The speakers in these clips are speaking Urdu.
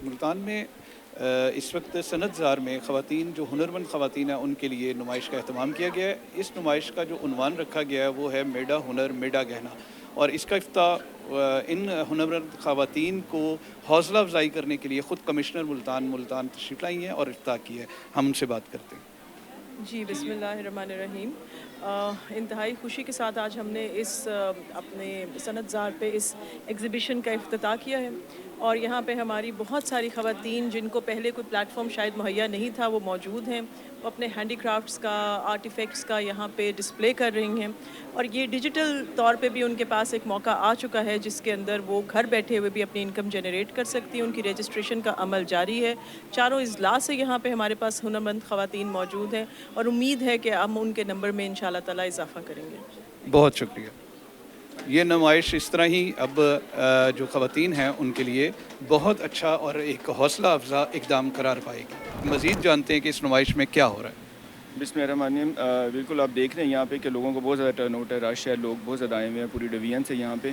ملتان میں اس وقت صنعت زار میں خواتین جو ہنرمند خواتین ہیں ان کے لیے نمائش کا اہتمام کیا گیا ہے. اس نمائش کا جو عنوان رکھا گیا ہے وہ ہے میڈا ہنر میڈا گہنا, اور اس کا افتتاح ان ہنرمند خواتین کو حوصلہ افزائی کرنے کے لیے خود کمشنر ملتان تشریف لائی ہیں اور افتتاح کی ہے. ہم ان سے بات کرتے ہیں. جی بسم اللہ الرحمن الرحیم. انتہائی خوشی کے ساتھ آج ہم نے اس اپنے صنعت زار پہ اس ایگزیبیشن کا افتتاح کیا ہے, اور یہاں پہ ہماری بہت ساری خواتین جن کو پہلے کوئی پلیٹ فارم شاید مہیا نہیں تھا وہ موجود ہیں. وہ اپنے ہینڈی کرافٹس کا, آرٹیفیکٹس کا یہاں پہ ڈسپلے کر رہی ہیں, اور یہ ڈیجیٹل طور پہ بھی ان کے پاس ایک موقع آ چکا ہے جس کے اندر وہ گھر بیٹھے ہوئے بھی اپنی انکم جنریٹ کر سکتی ہیں. ان کی رجسٹریشن کا عمل جاری ہے. چاروں اضلاع سے یہاں پہ ہمارے پاس ہنرمند خواتین موجود ہیں, اور امید ہے کہ ہم ان کے نمبر میں انشاءاللہ تعالی اضافہ کریں گے. بہت شکریہ. یہ نمائش اس طرح ہی اب جو خواتین ہیں ان کے لیے بہت اچھا اور ایک حوصلہ افزا اقدام قرار پائے گی. مزید جانتے ہیں کہ اس نمائش میں کیا ہو رہا ہے. بسم اللہ الرحمن الرحیم. بالکل آپ دیکھ رہے ہیں یہاں پہ کہ لوگوں کو بہت زیادہ ٹرن آؤٹ ہے, رش ہے, لوگ بہت زیادہ آئے ہوئے ہیں پوری ڈویژن سے یہاں پہ.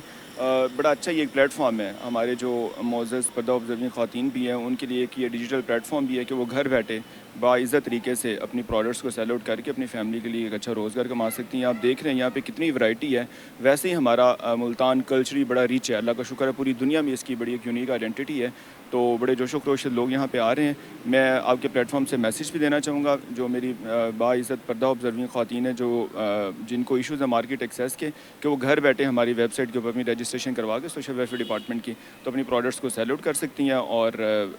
بڑا اچھا یہ ایک پلیٹ فارم ہے ہمارے جو معزز پردہ آبزرونگ خواتین بھی ہیں ان کے لیے, ایک یہ ڈیجیٹل پلیٹ فارم بھی ہے کہ وہ گھر بیٹھے باعزت طریقے سے اپنی پروڈکٹس کو سیل آؤٹ کر کے اپنی فیملی کے لیے ایک اچھا روزگار کما سکتی ہیں. آپ دیکھ رہے ہیں یہاں پہ کتنی ورائٹی ہے. ویسے ہی ہمارا ملتان کلچری بڑا ریچ ہے, اللہ کا شکر ہے پوری دنیا میں اس کی بڑی ایک یونیک آئیڈینٹی ہے. تو بڑے جوش و خروش سے لوگ یہاں پہ آ رہے ہیں. میں آپ کے پلیٹ فارم سے میسیج بھی دینا چاہوں گا جو میری باعزت پردہ آبزرونگ خواتین ہیں جو جن کو ایشوز ہیں مارکیٹ ایکسیس کے, کہ وہ گھر بیٹھے ہماری ویب سائٹ کے اوپر اپنی رجسٹریشن کروا کے سوشل ویلفیئر ڈپارٹمنٹ کی تو اپنی پروڈکٹس کو سیل آؤٹ کر سکتی ہیں اور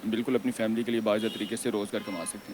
بالکل اپنی فیملی کے لیے باعزت طریقے سے روزگار کما سکتی